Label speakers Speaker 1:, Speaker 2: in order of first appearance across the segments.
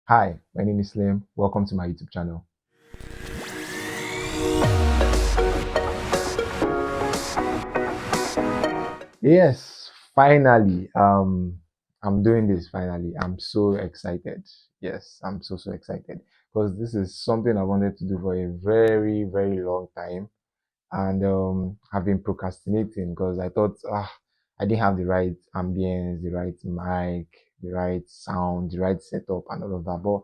Speaker 1: Hi, my name is Slim. Welcome to my YouTube channel. Yes, finally. I'm doing this finally. I'm so excited. Yes, I'm so excited because this is something I wanted to do for a very long time, and I've been procrastinating because I thought I didn't have the right ambience, the right mic, the right sound, the right setup, and all of that. But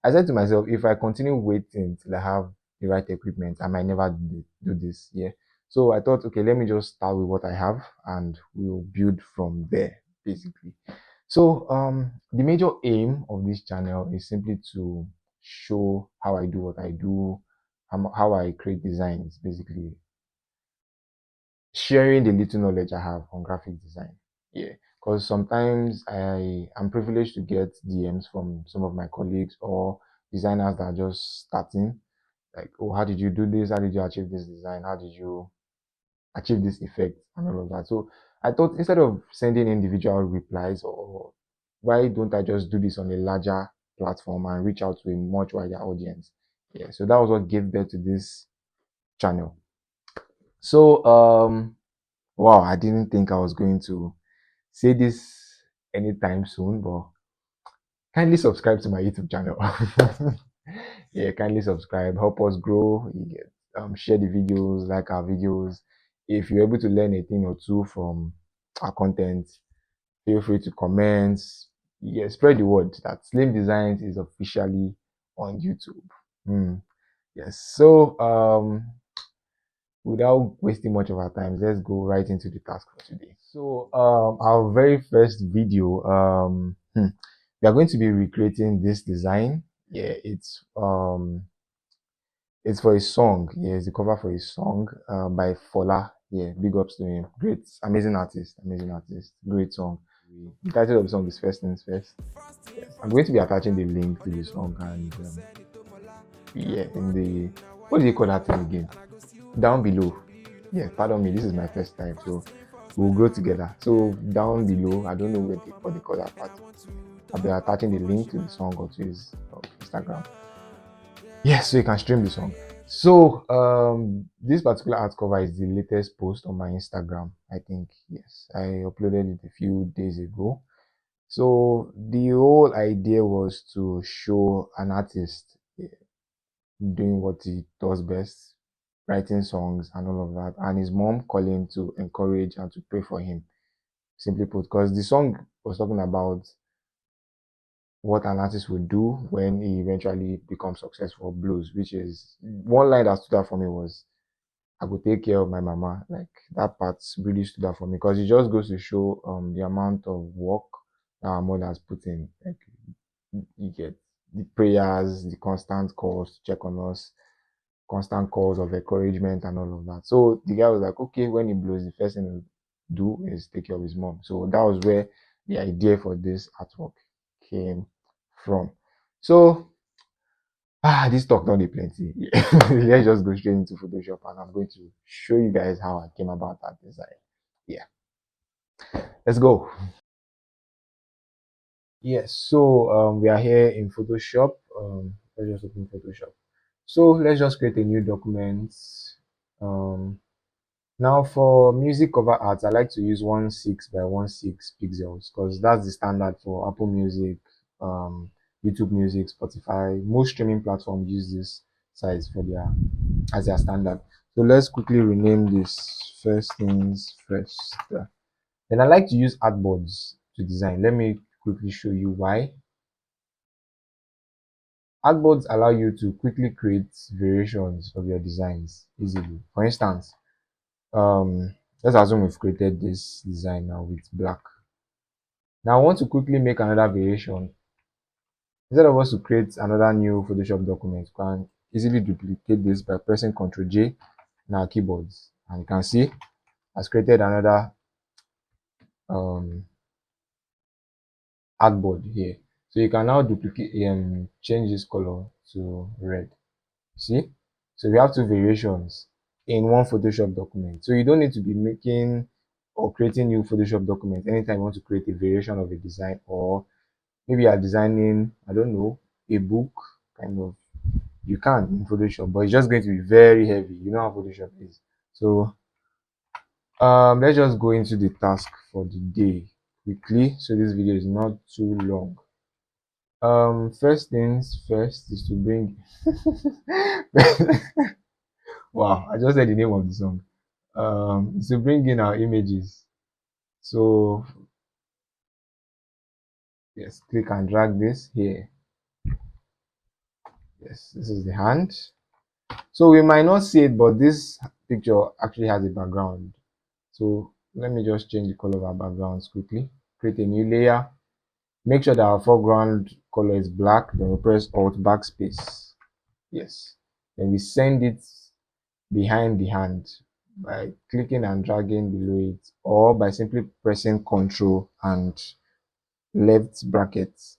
Speaker 1: I said to myself, if I continue waiting till I have the right equipment, I might never do this. Yeah. So I thought, okay, let me just start with what I have and we'll build from there, basically. So the major aim of this channel is simply to show how I do what I do, how I create designs, basically sharing the little knowledge I have on graphic design. Yeah, because sometimes I am privileged to get DMs from some of my colleagues or designers that are just starting. Like, oh, how did you do this? How did you achieve this design? How did you achieve this effect and all of that? So I thought instead of sending individual replies, or why don't I just do this on a larger platform and reach out to a much wider audience? Yeah, so that was what gave birth to this channel. So wow, I didn't think I was going to say this anytime soon, but kindly subscribe to my YouTube channel. Yeah, kindly subscribe, help us grow. You get, share the videos, like our videos. If you're able to learn a thing or two from our content, feel free to comment. Yeah, spread the word that Slim Designs is officially on YouTube. Hmm. Yes. So without wasting much of our time, let's go right into the task for today. So, our very first video, we are going to be recreating this design. Yeah, it's for a song. Yeah, it's the cover for a song, by Fola. Yeah, big ups to him. Great, amazing artist, great song. The title of the song is First Things First. Yes, I'm going to be attaching the link to the song and yeah, in the what do you call that thing again? Down below. Yeah, pardon me, this is my first time, so we'll grow together. So down below, I don't know what they call that part. I'll be attaching the link to the song or to his Instagram. Yes, so you can stream the song. So this particular art cover is the latest post on my Instagram. I think yes, I uploaded it a few days ago. So the whole idea was to show an artist doing what he does best, writing songs and all of that, and his mom calling to encourage and to pray for him. Simply put, because the song was talking about what an artist would do when he eventually becomes successful, blues, which is one line that stood out for me was, I could take care of my mama. Like that part really stood out for me because it just goes to show the amount of work that our mother has put in. Like you get the prayers, the constant calls to check on us, constant calls of encouragement and all of that. So the guy was like, okay, when he blows, the first thing he'll do is take care of his mom. So that was where the idea for this artwork came from. So this talk not plenty. Let's just go straight into Photoshop and I'm going to show you guys how I came about that design. Yeah, let's go. Yes, so we are here in Photoshop. Let's just open Photoshop. So let's just create a new document. Um, Now for music cover art, I like to use 16 by 16 pixels because that's the standard for Apple Music, YouTube Music, Spotify. Most streaming platforms use this size for their as their standard. So let's quickly rename this First Things First. Then I like to use artboards to design. Let me quickly show you why. Artboards allow you to quickly create variations of your designs easily. For instance, um let's assume we've created this design now with black. Now I want to quickly make another variation. Instead of us to create another new Photoshop document, you can easily duplicate this by pressing Ctrl J on our keyboards, and you can see has created another um artboard here. So you can now duplicate change this color to red. See, so we have two variations in one Photoshop document. So you don't need to be making or creating new Photoshop documents anytime you want to create a variation of a design, or maybe you are designing, I don't know, a book, kind of. You can in Photoshop, but it's just going to be very heavy. You know how Photoshop is. So let's just go into the task for the day quickly, so this video is not too long. First things first is to bring wow, I just said the name of the song. Is to bring in our images. So yes, click and drag this here. Yes, this is the hand. So we might not see it, but this picture actually has a background. So let me just change the color of our backgrounds quickly. Create a new layer. Make sure that our foreground color is black. Then we press Alt Backspace. Yes. Then we send it behind the hand by clicking and dragging below it, or by simply pressing Ctrl and left brackets.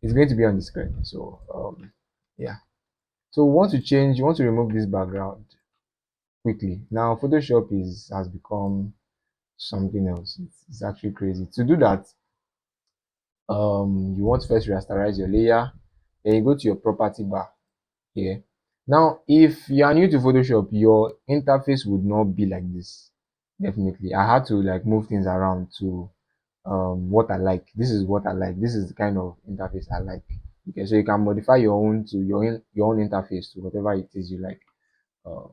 Speaker 1: It's going to be on the screen. So yeah. So we want to change, you want to remove this background quickly. Now Photoshop has become something else. It's actually crazy. To do that, you want to first rasterize your layer, then you go to your property bar here. Now if you are new to Photoshop, your interface would not be like this. Definitely I had to like move things around to what I like. This is what I like. This is the kind of interface I like. Okay, so you can modify your own to your own interface to whatever it is you like. uh,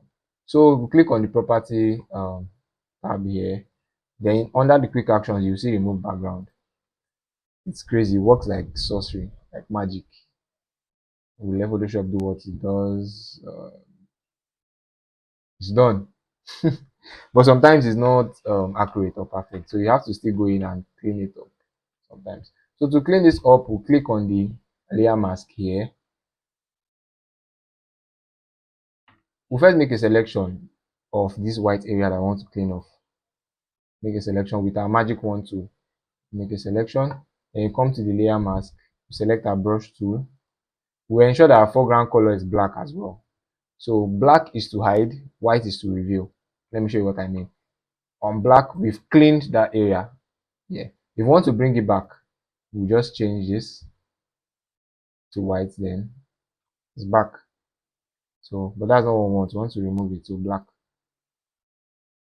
Speaker 1: so click on the property tab here. Then under the quick actions, you see remove background. It's crazy. It works like sorcery, like magic. We let Photoshop do what it does. It's done. But sometimes it's not accurate or perfect. So you have to still go in and clean it up sometimes. So to clean this up, we'll click on the layer mask here. We'll first make a selection of this white area that I want to clean off. Make a selection with our magic wand tool. Make a selection. Then you come to the layer mask. Select our brush tool. We ensure that our foreground color is black as well. So black is to hide, white is to reveal. Let me show you what I mean. On black, we've cleaned that area. Yeah. If you want to bring it back, we'll just change this to white, then it's back. So, but that's not what we want. We want to remove it to black.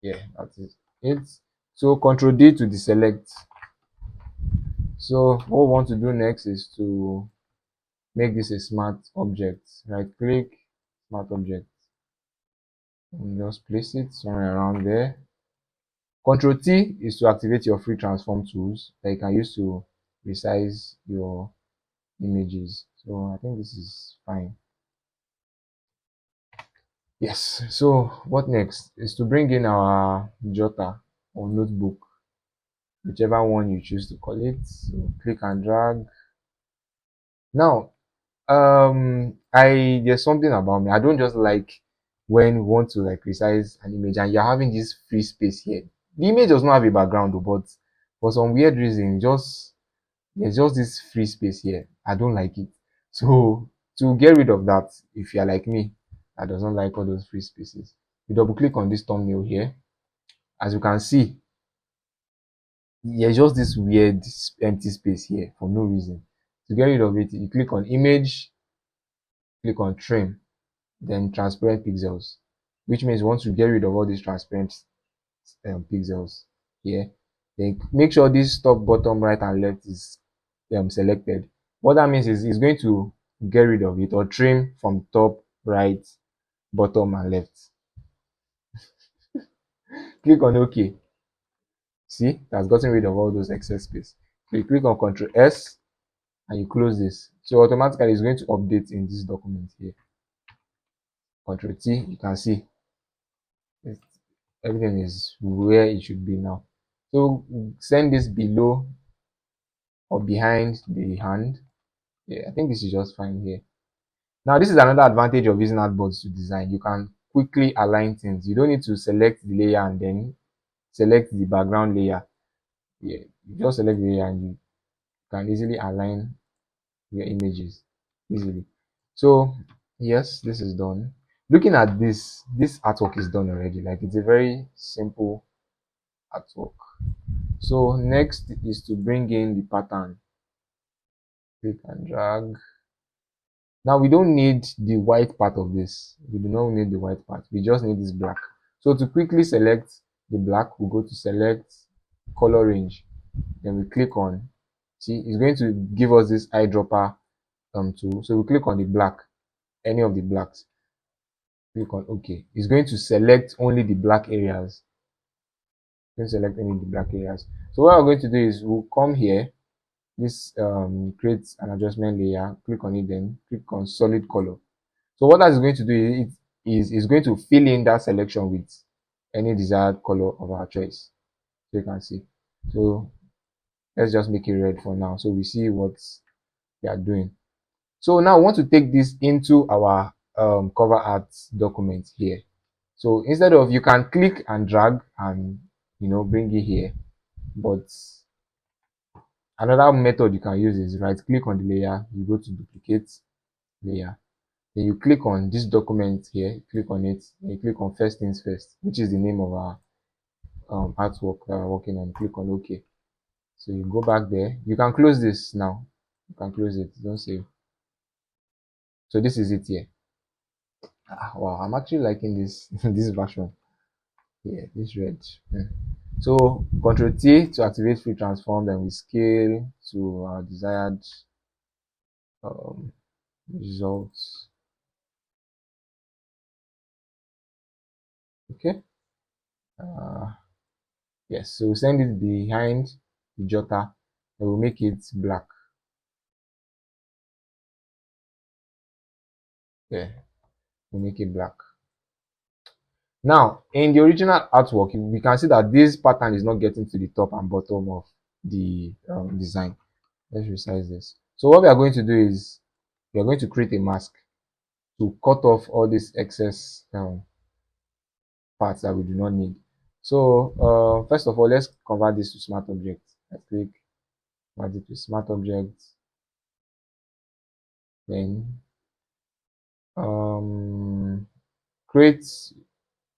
Speaker 1: Yeah, that's it. So Control D to deselect. So what we want to do next is to make this a smart object. Right click, smart object, and just place it somewhere around there. Control T is to activate your free transform tools that you can use to resize your images. So I think this is fine. Yes, so what next is to bring in our jotter or notebook, whichever one you choose to call it. So click and drag. Now there's something about me. I don't just like when we want to like resize an image and you're having this free space here. The image does not have a background though, but for some weird reason, there's just this free space here. I don't like it. So to get rid of that, if you're like me, that does not like all those free spaces, you double click on this thumbnail here. As you can see, there's just this weird empty space here for no reason. To get rid of it, you click on image, click on trim, then transparent pixels, which means once you get rid of all these transparent pixels here, then make sure this top, bottom, right and left is selected. What that means is it's going to get rid of it or trim from top, right, bottom and left. Click on OK. See, that's gotten rid of all those excess space. So you click on Ctrl S and you close this. So automatically it's going to update in this document here. Ctrl T, you can see everything is where it should be now. So send this below or behind the hand. Yeah, I think this is just fine here. Now this is another advantage of using artboards to design. You can quickly align things. You don't need to select the layer and then select the background layer. Yeah, you just select the layer and you can easily align your images easily. So yes, this is done. Looking at this artwork is done already. Like it's a very simple artwork. So next is to bring in the pattern. Click and drag. Now we don't need the white part of this. We do not need the white part. We just need this black. So to quickly select the black, we go to select color range. Then we click on, see, it's going to give us this eyedropper tool. So we click on the black, any of the blacks. Click on OK. It's going to select only the black areas. Select any of the black areas. So what we're going to do is we'll come here. This creates an adjustment layer. Click on it, then click on solid color. So what that is going to do is going to fill in that selection with any desired color of our choice. So you can see. So let's just make it red for now. So we see what we are doing. So now we want to take this into our cover art document here. So instead of, you can click and drag and bring it here, but another method you can use is right click on the layer, you go to duplicate layer, then you click on this document here, click on it, and you click on first things first, which is the name of our artwork that we're working on. Click on OK. So you go back there, you can close this now, you can close it, don't save. So this is it here. Wow, I'm actually liking this this version. Yeah, this red. Yeah. So Ctrl T to activate free transform, then we scale to our desired results. Okay. Yes, so we send it behind the jotter, and we'll make it black. Yeah, we'll make it black. Now, in the original artwork, we can see that this pattern is not getting to the top and bottom of the design. Let's resize this. So what we are going to do is we are going to create a mask to cut off all these excess parts that we do not need. So first of all, let's convert this to smart object. I click, convert it to smart object. Then create,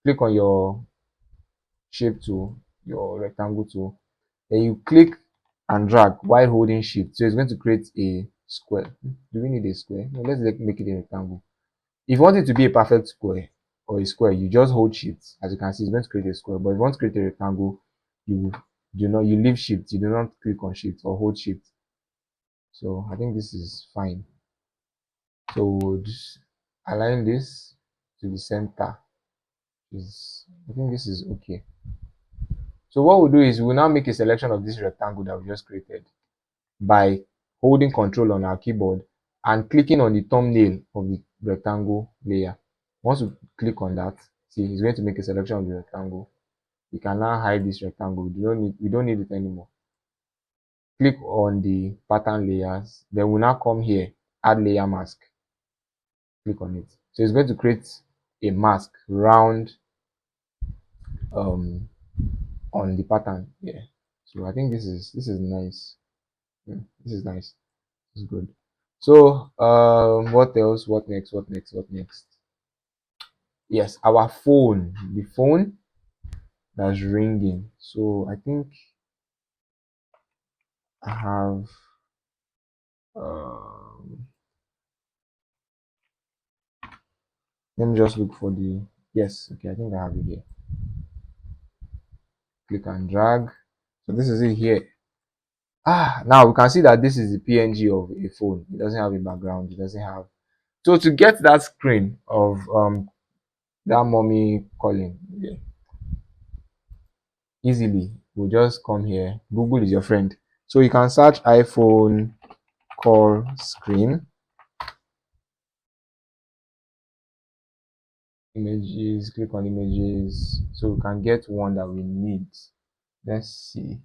Speaker 1: click on your shape tool, your rectangle tool. Then you click and drag while holding shift. So it's going to create a square. Do we need a square? No, let's make it a rectangle. If you want it to be a perfect square or a square, you just hold shift. As you can see, it's going to create a square. But if you want to create a rectangle, you leave shift. You do not click on shift or hold shift. So I think this is fine. So we'll just align this to the center. I think this is okay. So what we'll do is we'll now make a selection of this rectangle that we just created by holding Control on our keyboard and clicking on the thumbnail of the rectangle layer. Once we click on that, see, it's going to make a selection of the rectangle. We can now hide this rectangle. We don't need it anymore. Click on the pattern layers. Then we'll now come here, add layer mask. Click on it. So it's going to create a mask round on the pattern. Yeah. So I think this is nice. Yeah, this is nice. This is good. So what else? What next? What next? What next? Yes, our phone. The phone that's ringing. So I think I have let me just look for the, yes, okay, I think I have it here. Click and drag. So this is it here. Now we can see that this is the PNG of a phone. It doesn't have a background. It doesn't have. So to get that screen of that mommy calling, yeah, easily, we'll just come here. Google is your friend. So you can search iPhone call screen. Images, click on images. So we can get one that we need. Let's see.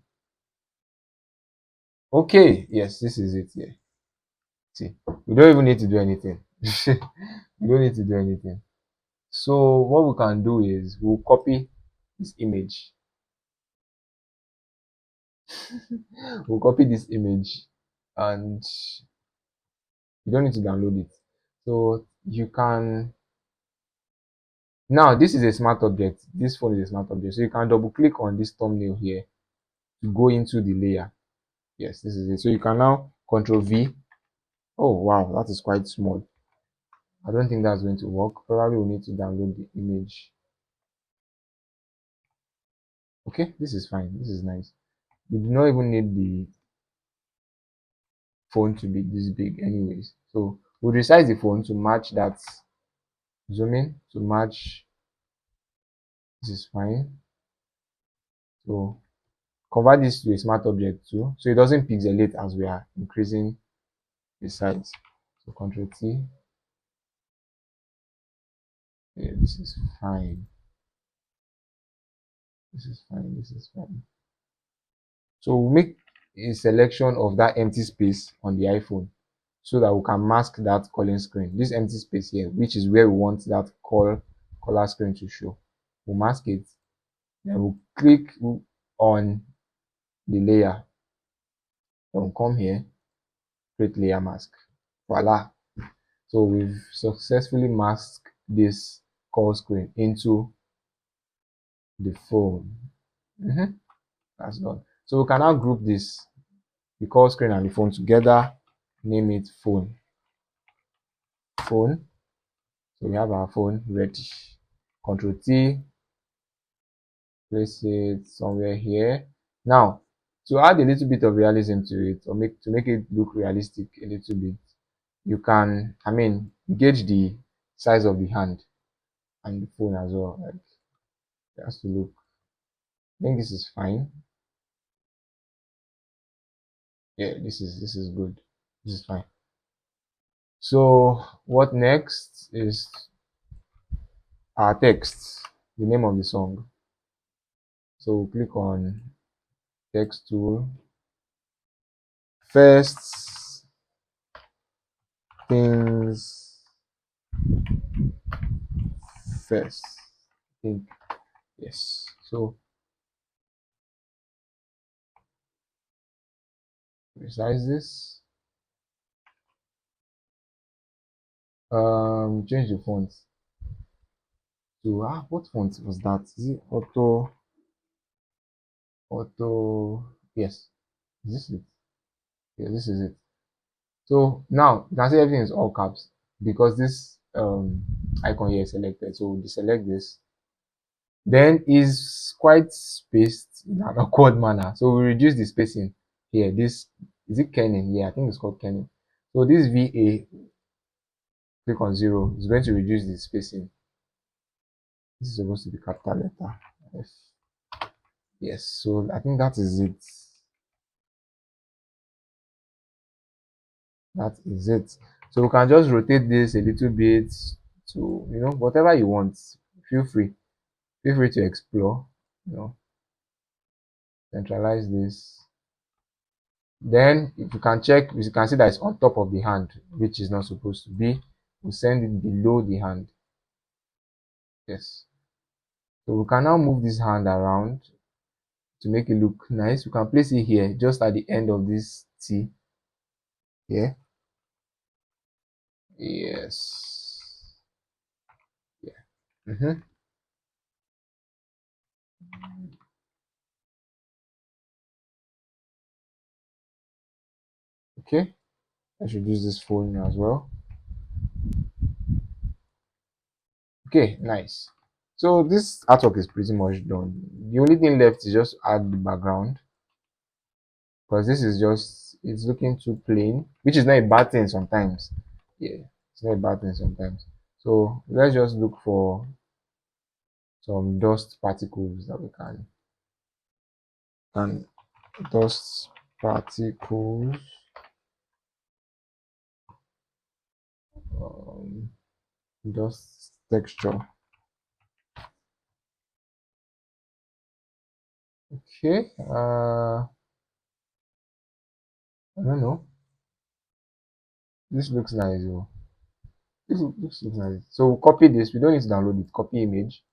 Speaker 1: Okay, yes, this is it here. See, we don't even need to do anything. We don't need to do anything. So what we can do is we'll copy this image. We'll copy this image and you don't need to download it. So you can, now this is a smart object. This phone is a smart object. So you can double click on this thumbnail here. To go into the layer. Yes, this is it. So you can now Control V, Oh wow, that is quite small. I don't think that's going to work. Probably we need to download the image. Okay, this is fine. This is nice. We do not even need the phone to be this big anyways. So we'll resize the phone to match that zoom in to match. This is fine. So convert this to a smart object too. So it doesn't pixelate as we are increasing the size. So Control T. Yeah, this is fine. This is fine. This is fine. So we'll make a selection of that empty space on the iPhone so that we can mask that calling screen. This empty space here, which is where we want that color screen to show. We'll mask it. Then we'll click on the layer. Then we'll come here, create layer mask. Voila. So we've successfully masked this call screen into the phone. That's done. So we can now group this, the call screen and the phone together, name it phone. Phone. So we have our phone ready. Control T, place it somewhere here. Now, to add a little bit of realism to it, or make it look realistic a little bit, you can, gauge the size of the hand and the phone as well. Like, it has to look. I think this is fine. Yeah, this is good. This is fine. So what next is our text, the name of the song. So we'll click on text tool. First things first. I think yes. So resize this. Change the font to what font was that? Is it auto? Yes. Is this it? Yeah, this is it. So now you can see everything is all caps because this icon here is selected. So we'll deselect this. Then is quite spaced in an awkward manner. So we reduce the spacing here. This is it kerning? Yeah, I think it's called kerning. So this VA, click on 0, is going to reduce the spacing. This is supposed to be capital letter F. Yes, so I think that is it. That is it. So we can just rotate this a little bit to, whatever you want. Feel free. Feel free to explore. Centralize this. Then if you can check, you can see that it's on top of the hand, which is not supposed to be. We send it below the hand. Yes. So we can now move this hand around to make it look nice. We can place it here, just at the end of this T. Yeah. Yes. Yeah. Okay. I should use this phone as well. Okay, nice. So this artwork is pretty much done. The only thing left is just add the background because this is just it's looking too plain, which is not a bad thing sometimes. Yeah, it's not a bad thing sometimes. So let's just look for some dust particles that we can dust particles, um, dust texture. Okay, I don't know. This looks nice. Oh. This looks nice. So we'll copy this. We don't need to download it. Copy image.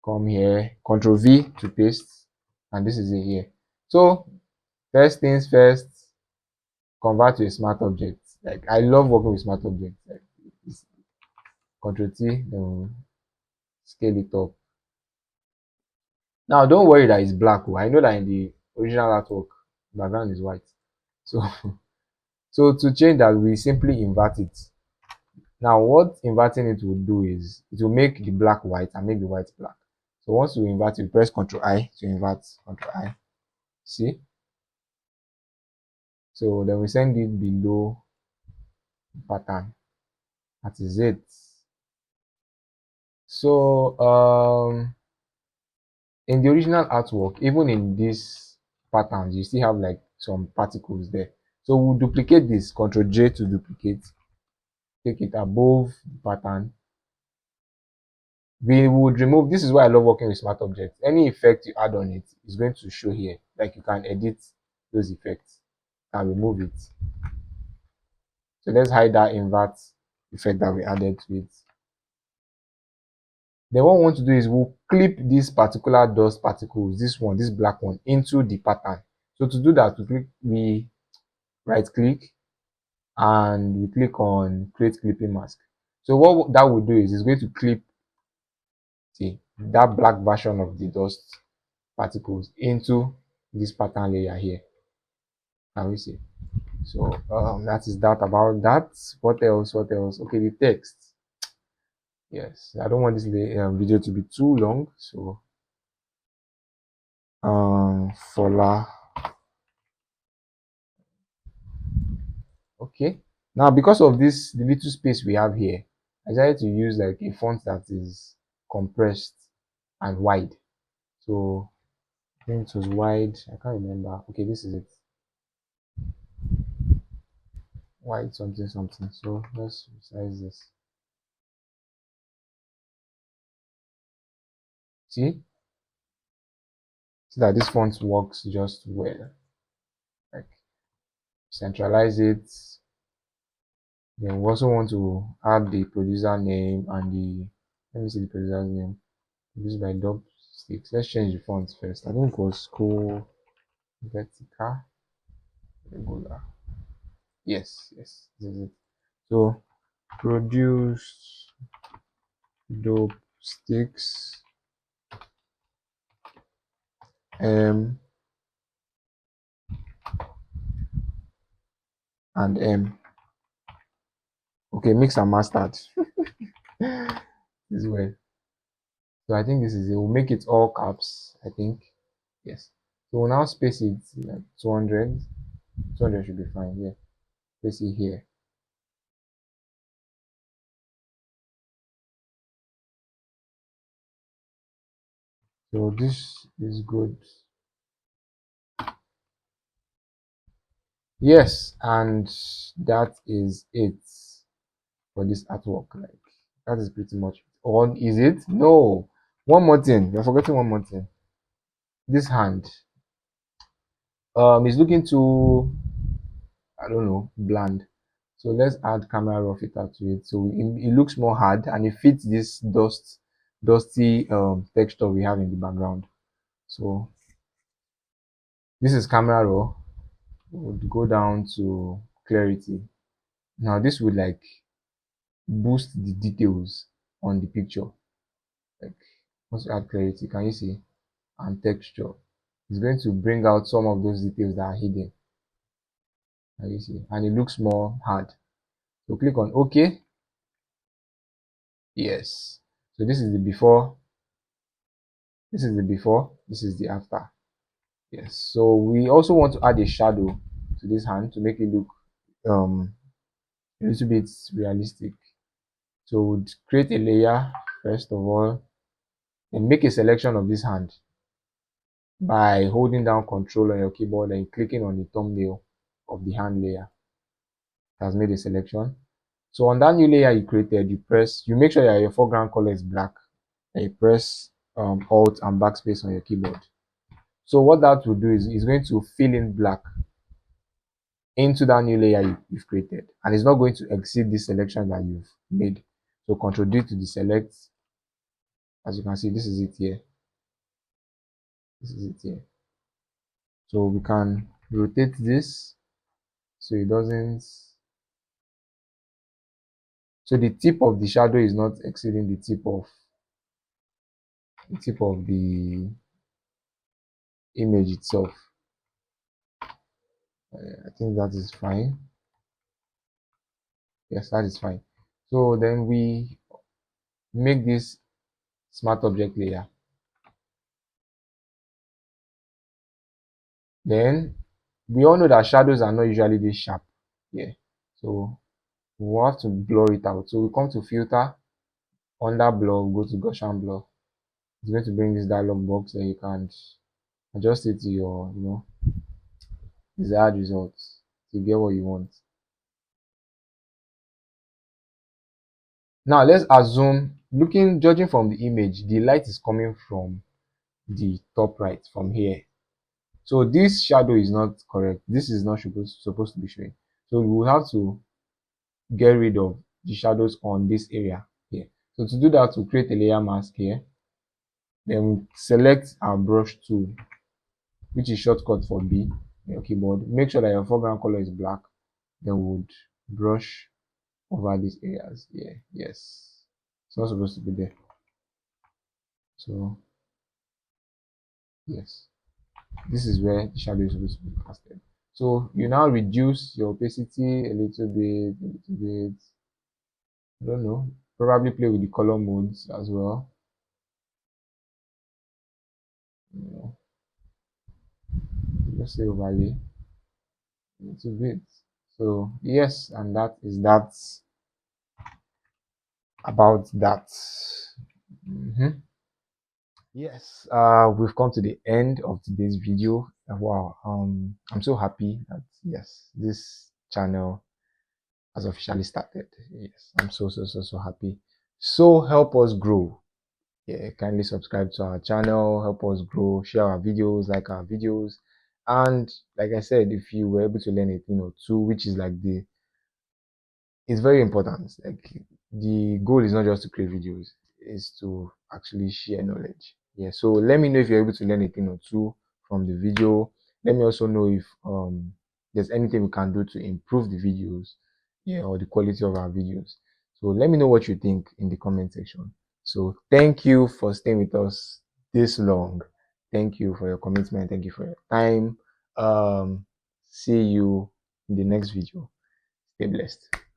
Speaker 1: Come here. Control V to paste. And this is it here. So first things first, convert to a smart object. Like I love working with smart objects. Like Control T, then scale it up. Now don't worry that it's black. Oh. I know that in the original artwork, background is white. So So to change that, we simply invert it. Now what inverting it will do is it will make the black white and make the white black. So once you invert it, press Ctrl I to invert. Ctrl I. See? So then we send it below pattern. That is it. So in the original artwork, even in these patterns, you still have like some particles there. So we'll duplicate this. Ctrl J to duplicate. Take it above the pattern. We would remove, this is why I love working with smart objects. Any effect you add on it is going to show here. Like you can edit those effects and remove it. So let's hide that invert effect that we added to it. Then what we want to do is we'll clip this particular dust particles, this one, this black one, into the pattern. So to do that, we right click and we click on create clipping mask. So what that will do is it's going to clip, see, that black version of the dust particles into this pattern layer here. Can we see? So that is that about that. What else? What else? Okay, the text. Yes, I don't want this video to be too long, so fola. Okay, now because of this, the little space we have here, I decided to use like a font that is compressed and wide. So I think it was wide. I can't remember. Okay, this is it. Wide something something. So let's resize this. See that this font works just well. Like centralize it. Then we also want to add the producer name and the, let me see the producer's name. Produced by Dub Sticks. Let's change the font first. I think it was Cool Vertical Regular. Yes, yes, this is it. So produce Dope Sticks M and M. Okay, mix and mastered. This way. So I think this is it. We'll make it all caps, I think. Yes. So we'll now space it like 200. 200 should be fine. Yeah. Space it here. So this is good. Yes, and that is it for this artwork. Like that is pretty much on. Is it? No. One more thing. We're forgetting one more thing. This hand. Is looking too, I don't know, bland. So let's add camera raw filter to it. So it looks more hard and it fits this dusty texture we have in the background. So this is camera raw. Would go down to clarity. Now this would like boost the details on the picture. Like once you add clarity, can you see? And texture. It's going to bring out some of those details that are hidden. Can you see? And it looks more hard. So click on OK. Yes. So this is the before. This is the before. This is the after. Yes. So we also want to add a shadow to this hand to make it look a little bit realistic. So we'd create a layer first of all and make a selection of this hand by holding down Control on your keyboard and clicking on the thumbnail of the hand layer. It has made a selection. So on that new layer you created, you make sure that your foreground color is black and you press Alt and backspace on your keyboard. So what that will do is it's going to fill in black into that new layer you've created, and it's not going to exceed the selection that you've made. So Ctrl D to deselect. As you can see, this is it here. This is it here. So we can rotate this so it doesn't, so the tip of the shadow is not exceeding the tip of the image itself. I think that is fine. Yes, that is fine. So then we make this smart object layer. Then we all know that shadows are not usually this sharp. Yeah. So we'll have to blur it out. So we come to filter, under blur, go to Gaussian blur. It's going to bring this dialog box and you can adjust it to your, desired results to get what you want. Now let's assume, judging from the image, the light is coming from the top right, from here. So this shadow is not correct. This is not supposed to be showing. So we will have to get rid of the shadows on this area here. So to do that, we'll create a layer mask here. Then we select our brush tool, which is shortcut for B on your keyboard. Make sure that your foreground color is black. Then we would brush over these areas here. Yes, it's not supposed to be there. So yes, this is where the shadow is supposed to be casted. So you now reduce your opacity a little bit, I don't know. Probably play with the color modes as well. You know, just say overlay a little bit. So yes, and that is that about that. Yes, we've come to the end of today's video. Wow, I'm so happy that yes, this channel has officially started. Yes, I'm so happy. So help us grow. Yeah, kindly subscribe to our channel, help us grow, share our videos, like our videos, and like I said, if you were able to learn a thing or two, which is like it's very important. Like the goal is not just to create videos, it's to actually share knowledge. Yeah. So let me know if you're able to learn a thing or two from the video. Let me also know if there's anything we can do to improve the videos, yeah, or the quality of our videos. So let me know what you think in the comment section. So thank you for staying with us this long. Thank you for your commitment. Thank you for your time. See you in the next video. Stay blessed.